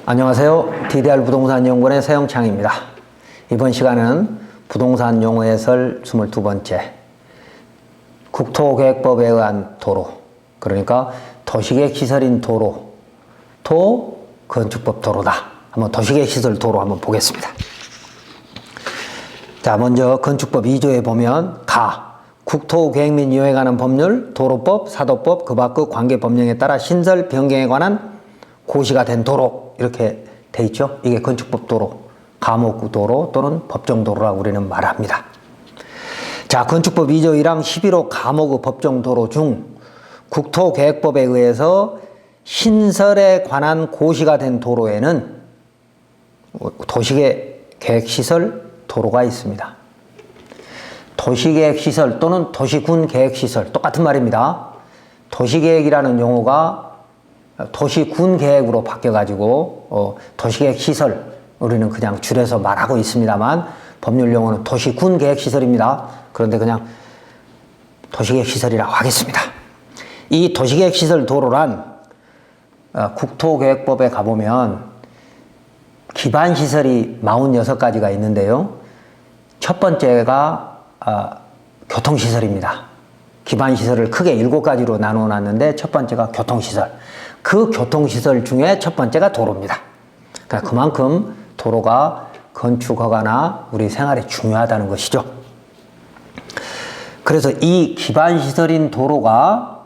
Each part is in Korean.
안녕하세요. DDR 부동산연구원의 서영창입니다. 이번 시간은 부동산 용어 해설 22번째 국토계획법에 의한 도로, 그러니까 도시계획 시설인 도로, 건축법 도로다. 한번 도시계획 시설 도로 한번 보겠습니다. 자, 먼저 건축법 2조에 보면 국토계획 및 이용에 관한 법률, 도로법, 사도법, 그 밖의 관계 법령에 따라 신설 변경에 관한 고시가 된 도로, 이렇게 돼 있죠. 이게 건축법 도로, 감옥구 도로 또는 법정 도로라고 우리는 말합니다. 자, 건축법 2조 1항 11호 감옥의 법정 도로 중 국토계획법에 의해서 신설에 관한 고시가 된 도로에는 도시계획시설 도로가 있습니다. 도시계획시설 또는 도시군계획시설, 똑같은 말입니다. 도시계획이라는 용어가 도시군계획으로 바뀌어가지고 도시계획시설, 우리는 그냥 줄여서 말하고 있습니다만 법률 용어는 도시군계획시설입니다. 그런데 그냥 도시계획시설이라고 하겠습니다. 이 도시계획시설 도로란 국토계획법에 가보면 기반시설이 46가지가 있는데요. 첫 번째가 교통시설입니다. 기반시설을 크게 7가지로 나누어 놨는데 첫 번째가 교통시설. 그 교통시설 중에 첫 번째가 도로입니다. 그러니까 그만큼 도로가 건축허가나 우리 생활에 중요하다는 것이죠. 그래서 이 기반시설인 도로가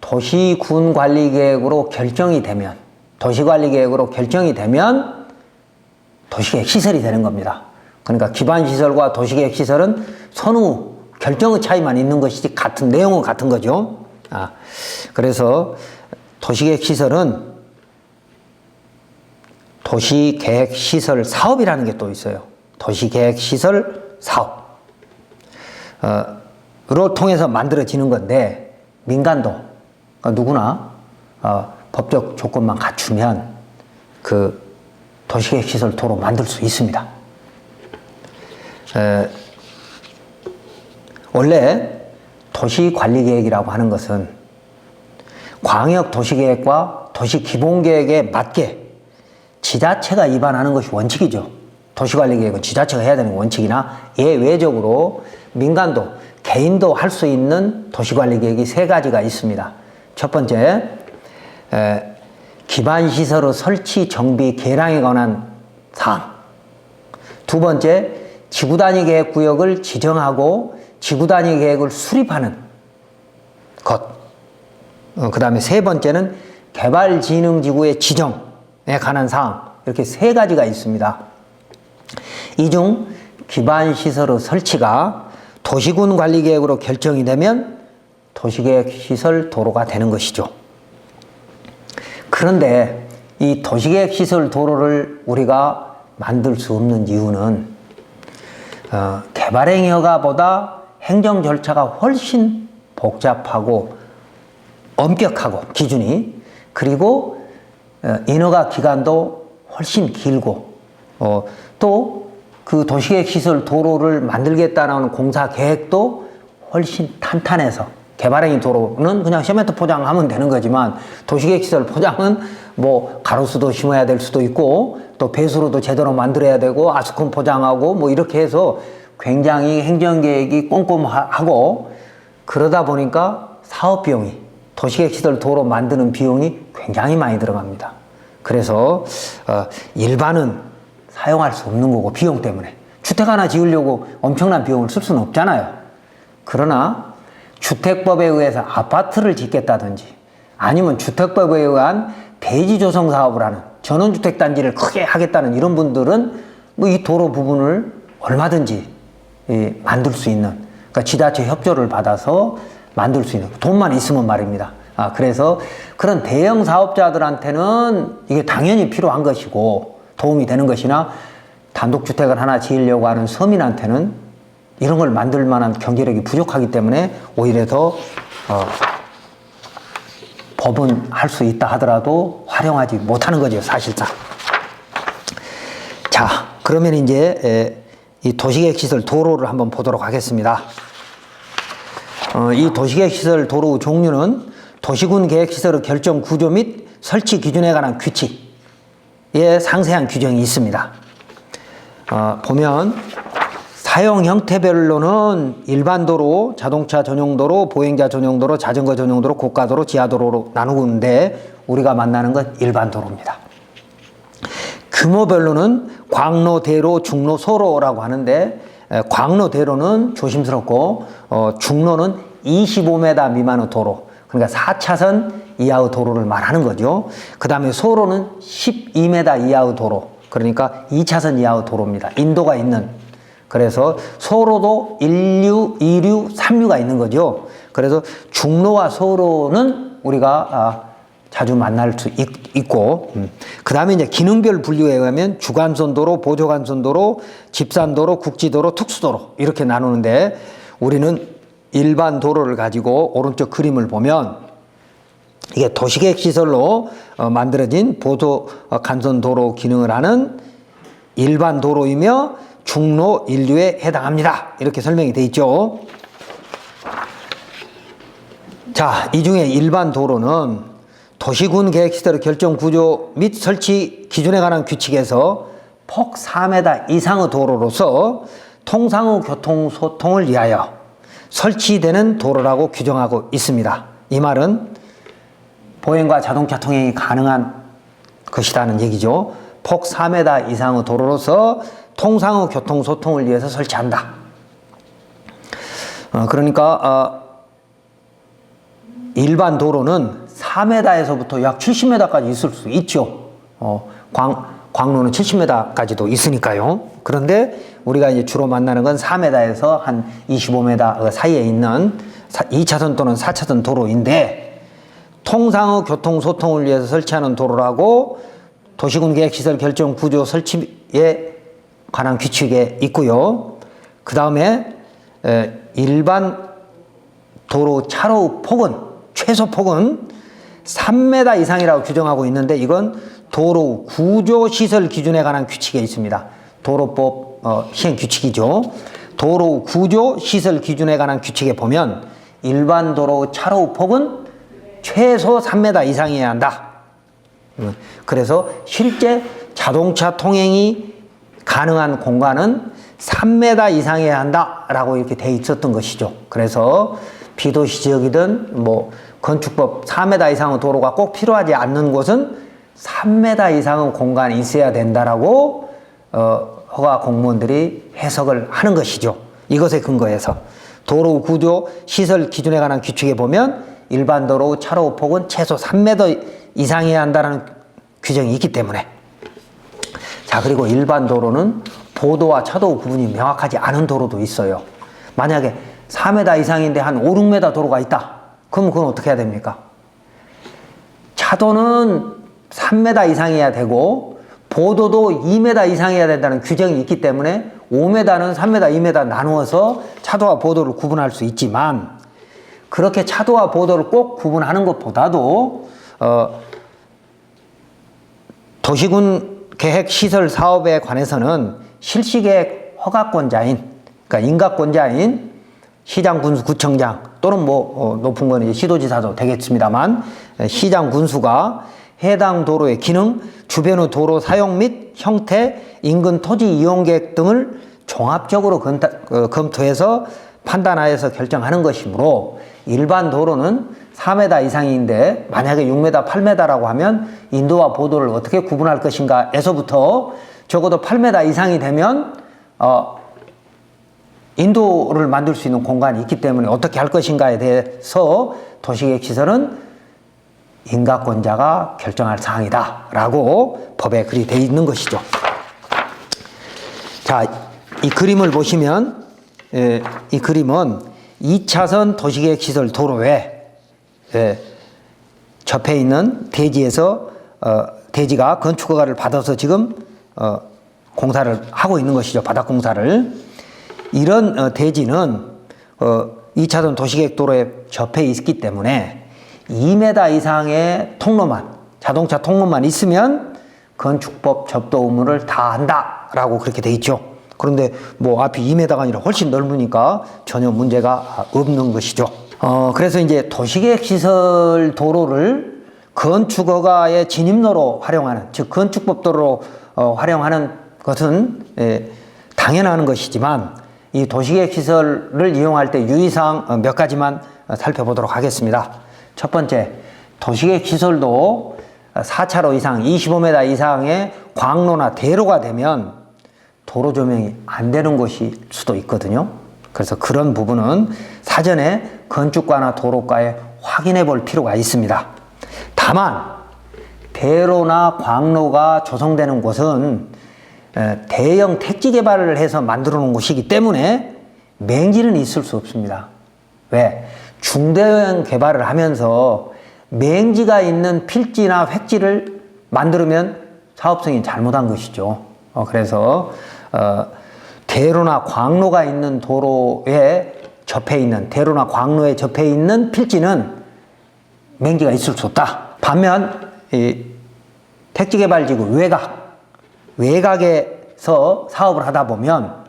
도시군관리계획으로 결정이 되면, 도시계획시설이 되는 겁니다. 그러니까 기반시설과 도시계획시설은 선후 결정의 차이만 있는 것이지 같은 내용은 같은 거죠. 그래서 도시계획시설은 도시계획시설 사업이라는 게 또 있어요. 도시계획시설 사업으로 통해서 만들어지는 건데, 민간도 누구나 법적 조건만 갖추면 그 도시계획시설 도로 만들 수 있습니다. 원래 도시관리계획이라고 하는 것은 광역도시계획과 도시기본계획에 맞게 지자체가 위반하는 것이 원칙이죠. 도시관리계획은 지자체가 해야 되는 원칙이나 예외적으로 민간도, 개인도 할 수 있는 도시관리계획이 3가지가 있습니다. 첫 번째, 기반시설의 설치, 정비, 개량에 관한 사항. 두 번째, 지구단위계획구역을 지정하고 지구단위계획을 수립하는 것. 그 다음에 세 번째는 개발진흥지구의 지정에 관한 사항. 이렇게 3가지가 있습니다. 이 중 기반시설의 설치가 도시군관리계획으로 결정이 되면 도시계획시설 도로가 되는 것이죠. 그런데 이 도시계획시설 도로를 우리가 만들 수 없는 이유는 개발행위 허가보다 행정 절차가 훨씬 복잡하고 엄격하고 기준이, 그리고 인허가 기간도 훨씬 길고 또 그 도시계획시설 도로를 만들겠다는 공사 계획도 훨씬 탄탄해서, 개발행위 도로는 그냥 시멘트 포장하면 되는 거지만 도시계획시설 포장은 뭐 가로수도 심어야 될 수도 있고 또 배수로도 제대로 만들어야 되고 아스콘 포장하고 뭐 이렇게 해서 굉장히 행정계획이 꼼꼼하고, 그러다 보니까 사업비용이, 도시계획시설 도로 만드는 비용이 굉장히 많이 들어갑니다. 그래서 일반은 사용할 수 없는 거고, 비용 때문에. 주택 하나 지으려고 엄청난 비용을 쓸 수는 없잖아요. 그러나 주택법에 의해서 아파트를 짓겠다든지 아니면 주택법에 의한 대지조성 사업을 하는, 전원주택단지를 크게 하겠다는 이런 분들은 뭐 이 도로 부분을 얼마든지 만들 수 있는, 그러니까 지자체 협조를 받아서 만들 수 있는, 돈만 있으면 말입니다. 그래서 그런 대형 사업자들한테는 이게 당연히 필요한 것이고 도움이 되는 것이나, 단독주택을 하나 지으려고 하는 서민한테는 이런 걸 만들 만한 경제력이 부족하기 때문에 오히려 더 법은 할 수 있다 하더라도 활용하지 못하는 거죠, 사실상. 자, 그러면 이제 이 도시계획시설 도로를 한번 보도록 하겠습니다. 이 도시계획시설 도로 종류는 도시군 계획시설의 결정 구조 및 설치 기준에 관한 규칙, 상세한 규정이 있습니다. 보면 사용 형태별로는 일반 도로, 자동차 전용 도로, 보행자 전용 도로, 자전거 전용 도로, 고가도로, 지하도로로 나누는데 우리가 만나는 건 일반 도로입니다. 규모별로는 광로, 대로, 중로, 소로라고 하는데 광로, 대로는 조심스럽고 중로는 25m 미만의 도로, 그러니까 4차선 이하의 도로를 말하는 거죠. 그 다음에 소로는 12m 이하의 도로, 그러니까 2차선 이하의 도로입니다. 인도가 있는. 그래서 소로도 1류, 2류, 3류가 있는 거죠. 그래서 중로와 소로는 우리가 자주 만날 수 있고, 그 다음에 이제 기능별 분류에 의하면 주간선도로, 보조간선도로, 집산도로, 국지도로, 특수도로 이렇게 나누는데 우리는 일반 도로를 가지고 오른쪽 그림을 보면 이게 도시계획 시설로 만들어진 보조간선도로 기능을 하는 일반 도로이며 중로 인류에 해당합니다. 이렇게 설명이 되어 있죠. 자, 이 중에 일반 도로는 도시군 계획시설 결정 구조 및 설치 기준에 관한 규칙에서 폭 4m 이상의 도로로서 통상의 교통 소통을 위하여 설치되는 도로라고 규정하고 있습니다. 이 말은 보행과 자동차 통행이 가능한 것이라는 얘기죠. 폭 4m 이상의 도로로서 통상의 교통 소통을 위해서 설치한다. 그러니까 일반 도로는 4m에서부터 약 70m까지 있을 수 있죠. 광로는 70m까지도 있으니까요. 그런데 우리가 이제 주로 만나는 건 4m에서 한 25m 사이에 있는 2차선 또는 4차선 도로인데 통상의 교통 소통을 위해서 설치하는 도로라고 도시군 계획시설 결정 구조 설치에 관한 규칙에 있고요. 그 다음에 일반 도로 차로 폭은 최소 폭은 3m 이상이라고 규정하고 있는데 이건 도로 구조시설 기준에 관한 규칙에 있습니다. 도로법 시행 규칙이죠. 도로 구조시설 기준에 관한 규칙에 보면 일반 도로 차로 폭은 최소 3m 이상이어야 한다. 그래서 실제 자동차 통행이 가능한 공간은 3m 이상이어야 한다라고 이렇게 돼 있었던 것이죠. 그래서 비도시 지역이든 뭐 건축법 4m 이상의 도로가 꼭 필요하지 않는 곳은 3m 이상의 공간이 있어야 된다라고 허가 공무원들이 해석을 하는 것이죠. 이것에 근거해서 도로 구조 시설 기준에 관한 규칙에 보면 일반 도로 차로 폭은 최소 3m 이상이어야 한다는 규정이 있기 때문에. 자, 그리고 일반 도로는 보도와 차도 구분이 명확하지 않은 도로도 있어요. 만약에 4m 이상인데 한 5, 6m 도로가 있다. 그럼 그건 어떻게 해야 됩니까? 차도는 3m 이상이어야 되고 보도도 2m 이상이어야 된다는 규정이 있기 때문에 5m는 3m, 2m 나누어서 차도와 보도를 구분할 수 있지만 그렇게 차도와 보도를 꼭 구분하는 것보다도 도시군 계획 시설 사업에 관해서는 실시계획 허가권자인, 그러니까 인가권자인 시장, 군수, 구청장 또는 뭐 높은 거는 시도지사도 되겠습니다만 시장, 군수가 해당 도로의 기능, 주변의 도로 사용 및 형태, 인근 토지 이용 계획 등을 종합적으로 검토해서 판단하여서 결정하는 것이므로 일반 도로는 4m 이상인데 만약에 6m, 8m라고 하면 인도와 보도를 어떻게 구분할 것인가 에서부터 적어도 8m 이상이 되면 인도를 만들 수 있는 공간이 있기 때문에 어떻게 할 것인가에 대해서 도시계획시설은 인가권자가 결정할 사항이다 라고 법에 그리 되어 있는 것이죠. 자, 이 그림을 보시면 이 그림은 2차선 도시계획시설 도로에 접해 있는 대지에서 대지가 건축허가를 받아서 지금 공사를 하고 있는 것이죠. 바닥공사를. 이런 대지는 2차선 도시계획도로에 접해 있기 때문에 2m 이상의 통로만, 자동차 통로만 있으면 건축법 접도 의무를 다 한다라고 그렇게 돼 있죠. 그런데 뭐 앞이 2m가 아니라 훨씬 넓으니까 전혀 문제가 없는 것이죠. 그래서 이제 도시계획시설 도로를 건축허가의 진입로로 활용하는, 즉 건축법도로 활용하는 것은 당연한 것이지만 이 도시계획시설을 이용할 때 유의사항 몇 가지만 살펴보도록 하겠습니다. 첫 번째, 도시계획시설도 4차로 이상, 25m 이상의 광로나 대로가 되면 도로 조명이 안 되는 곳일 수도 있거든요. 그래서 그런 부분은 사전에 건축가나 도로과에 확인해 볼 필요가 있습니다. 다만 대로나 광로가 조성되는 곳은 대형 택지 개발을 해서 만들어 놓은 곳이기 때문에 맹지는 있을 수 없습니다. 왜? 중대형 개발을 하면서 맹지가 있는 필지나 획지를 만들면 사업성이 잘못한 것이죠. 그래서 대로나 광로가 있는 도로에 접해 있는, 대로나 광로에 접해 있는 필지는 맹지가 있을 수 없다. 반면 이 택지개발지구 외곽에서 사업을 하다 보면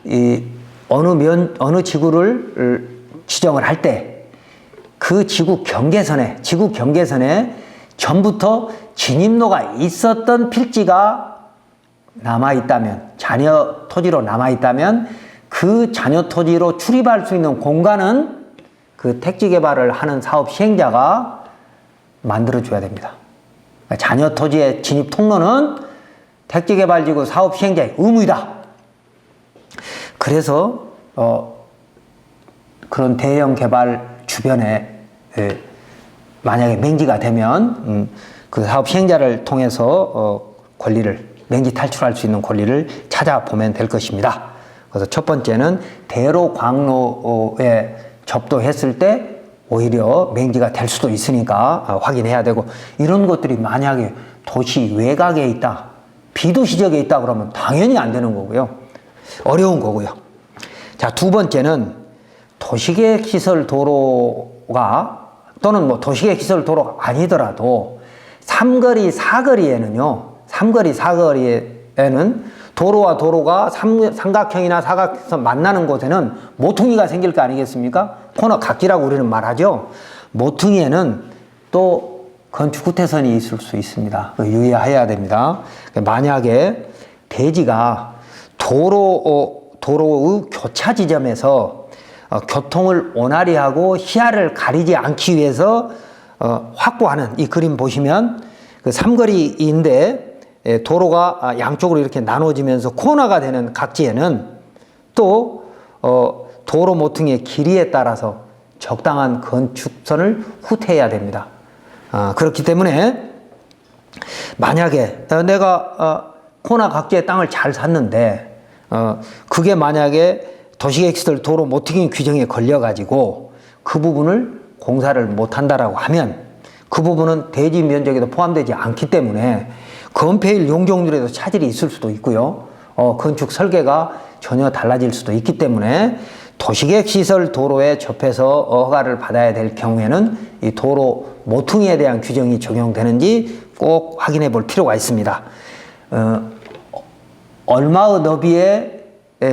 이 어느 지구를 지정을 할 때 그 지구 경계선에 전부터 진입로가 있었던 필지가 남아있다면, 잔여 토지로 남아있다면 그 잔여 토지로 출입할 수 있는 공간은 그 택지 개발을 하는 사업 시행자가 만들어줘야 됩니다. 잔여 토지의 진입 통로는 택지 개발지구 사업 시행자의 의무이다. 그래서 그런 대형 개발 주변에 만약에 맹지가 되면 그 사업 시행자를 통해서 맹지 탈출할 수 있는 권리를 찾아보면 될 것입니다. 그래서 첫 번째는 대로 광로에 접도했을 때 오히려 맹지가 될 수도 있으니까 확인해야 되고, 이런 것들이 만약에 도시 외곽에 있다, 비도시 지역에 있다 그러면 당연히 안 되는 거고요. 어려운 거고요. 자, 두 번째는 도시계획시설 도로가, 또는 뭐 도시계획시설 도로가 아니더라도 삼거리, 사거리에는 도로와 도로가 삼각형이나 사각선 만나는 곳에는 모퉁이가 생길 거 아니겠습니까? 코너 각지라고 우리는 말하죠. 모퉁이에는 또 건축 후퇴선이 있을 수 있습니다. 유의해야 됩니다. 만약에 대지가 도로의 교차 지점에서 교통을 원활히 하고 시야를 가리지 않기 위해서 확보하는, 이 그림 보시면 그 삼거리인데 도로가 양쪽으로 이렇게 나눠지면서 코너가 되는 각지에는 또 도로 모퉁이의 길이에 따라서 적당한 건축선을 후퇴해야 됩니다. 그렇기 때문에 만약에 내가 코너 각지의 땅을 잘 샀는데 그게 만약에 도시계획시설 도로 모퉁이 규정에 걸려가지고 그 부분을 공사를 못한다라고 하면 그 부분은 대지 면적에도 포함되지 않기 때문에 건폐일 용적률에도 차질이 있을 수도 있고요. 건축 설계가 전혀 달라질 수도 있기 때문에 도시계획시설 도로에 접해서 허가를 받아야 될 경우에는 이 도로 모퉁이에 대한 규정이 적용되는지 꼭 확인해 볼 필요가 있습니다. 얼마의 너비의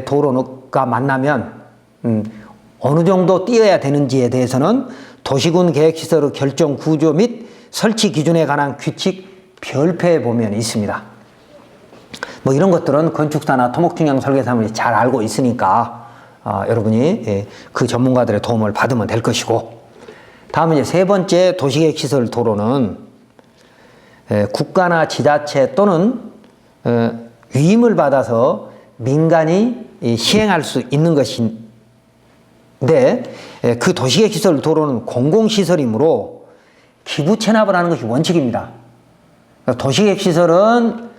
도로가 만나면 어느 정도 띄어야 되는지에 대해서는 도시군 계획시설의 결정 구조 및 설치 기준에 관한 규칙 별표에 보면 있습니다. 뭐 이런 것들은 건축사나 토목증형 설계사분이 잘 알고 있으니까 여러분이 그 전문가들의 도움을 받으면 될 것이고, 다음은 이제 세 번째 도시계획시설 도로는 국가나 지자체 또는 위임을 받아서 민간이 시행할 수 있는 것인데, 그 도시계획시설 도로는 공공시설이므로 기부 체납을 하는 것이 원칙입니다. 도시계획시설은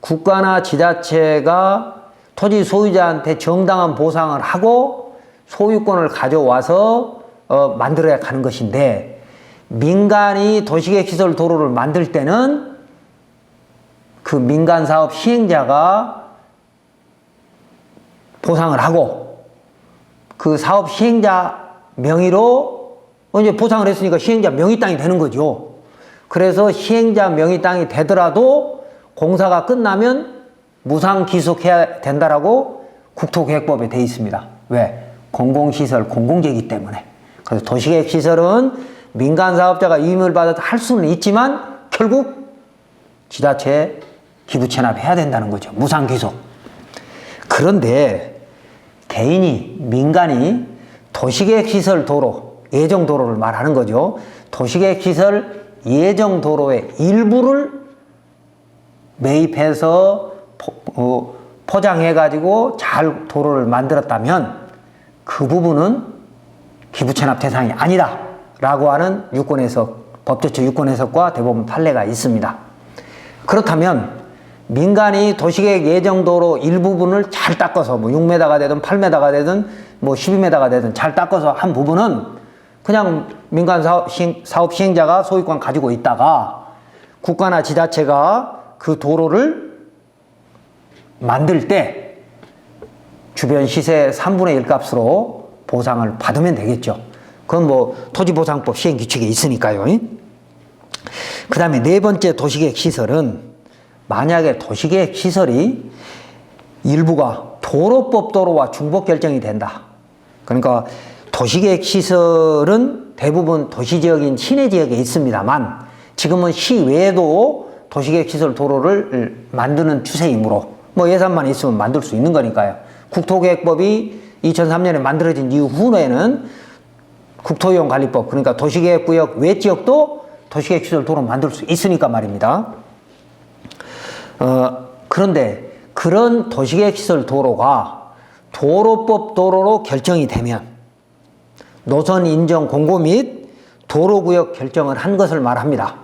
국가나 지자체가 토지 소유자한테 정당한 보상을 하고 소유권을 가져와서 만들어야 가는 것인데, 민간이 도시계획시설 도로를 만들 때는 그 민간사업 시행자가 보상을 하고 그 사업 시행자 명의로 이제 보상을 했으니까 시행자 명의 땅이 되는 거죠. 그래서 시행자 명의 땅이 되더라도 공사가 끝나면 무상 기속해야 된다라고 국토계획법에 돼 있습니다. 왜? 공공시설, 공공재이기 때문에. 그래서 도시계획시설은 민간 사업자가 위임을 받아서 할 수는 있지만 결국 지자체에 기부 체납해야 된다는 거죠. 무상귀속. 그런데 개인이, 민간이 도시계획시설 도로, 예정도로를 말하는 거죠. 도시계획시설 예정도로의 일부를 매입해서 포장해가지고 잘 도로를 만들었다면 그 부분은 기부체납 대상이 아니다 라고 하는 유권해석, 법제처 유권해석과 대법원 판례가 있습니다. 그렇다면 민간이 도시계획 예정도로 일부분을 잘 닦아서 뭐 6m가 되든 8m가 되든 뭐 12m가 되든 잘 닦아서 한 부분은 그냥 민간 사업 시행자가 소유권 가지고 있다가 국가나 지자체가 그 도로를 만들 때 주변 시세 3분의 1 값으로 보상을 받으면 되겠죠. 그건 뭐 토지보상법 시행규칙에 있으니까요. 그 다음에 네 번째 도시계획 시설은 만약에 도시계획 시설이 일부가 도로법 도로와 중복 결정이 된다. 그러니까 도시계획 시설은 대부분 도시지역인 시내지역에 있습니다만 지금은 시외에도 도시계획 시설 도로를 만드는 추세이므로 뭐 예산만 있으면 만들 수 있는 거니까요. 국토계획법이 2003년에 만들어진 이후에는 국토이용관리법, 그러니까 도시계획구역 외지역도 도시계획시설 도로 만들 수 있으니까 말입니다. 그런데 그런 도시계획시설 도로가 도로법 도로로 결정이 되면 노선 인정 공고 및 도로구역 결정을 한 것을 말합니다.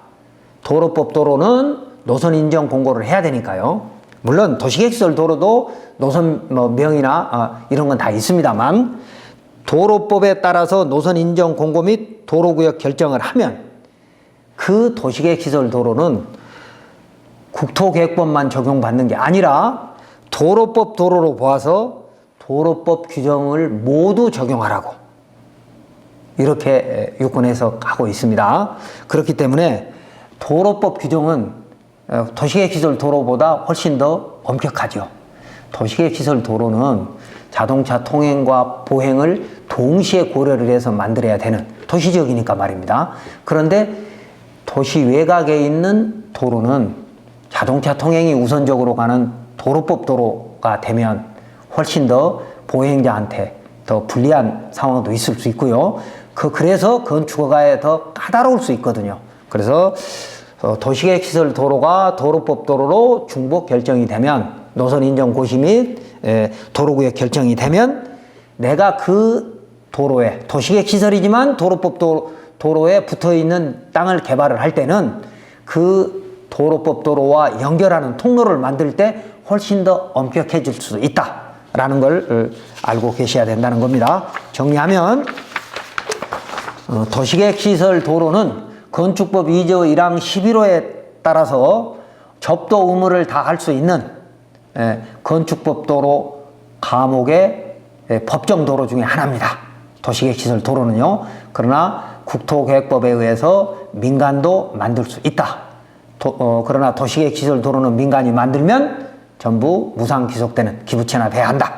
도로법 도로는 노선 인정 공고를 해야 되니까요. 물론 도시계획시설 도로도 노선 명이나 이런 건 다 있습니다만 도로법에 따라서 노선 인정 공고 및 도로구역 결정을 하면 그 도시계획시설 도로는 국토계획법만 적용받는 게 아니라 도로법 도로로 보아서 도로법 규정을 모두 적용하라고 이렇게 유권 해석하고 있습니다. 그렇기 때문에 도로법 규정은 도시계획시설 도로보다 훨씬 더 엄격하죠. 도시계획시설 도로는 자동차 통행과 보행을 동시에 고려를 해서 만들어야 되는 도시지역이니까 말입니다. 그런데 도시 외곽에 있는 도로는 자동차 통행이 우선적으로 가는 도로법 도로가 되면 훨씬 더 보행자한테 더 불리한 상황도 있을 수 있고요. 그래서 건축허가에 더 까다로울 수 있거든요. 그래서 도시계획시설 도로가 도로법 도로로 중복 결정이 되면 노선 인정 고시 및 도로구역 결정이 되면 내가 그 도로에 도시계획시설이지만 도로법 도로에 붙어있는 땅을 개발을 할 때는 그 도로법 도로와 연결하는 통로를 만들 때 훨씬 더 엄격해질 수 있다라는 걸 알고 계셔야 된다는 겁니다. 정리하면 도시계획시설 도로는 건축법 2조 1항 11호에 따라서 접도 의무를 다 할 수 있는 건축법 도로 과목의 법정 도로 중에 하나입니다. 도시계획시설 도로는요. 그러나 국토계획법에 의해서 민간도 만들 수 있다. 그러나 도시계획시설 도로는 민간이 만들면 전부 무상 귀속되는 기부체납해야 한다.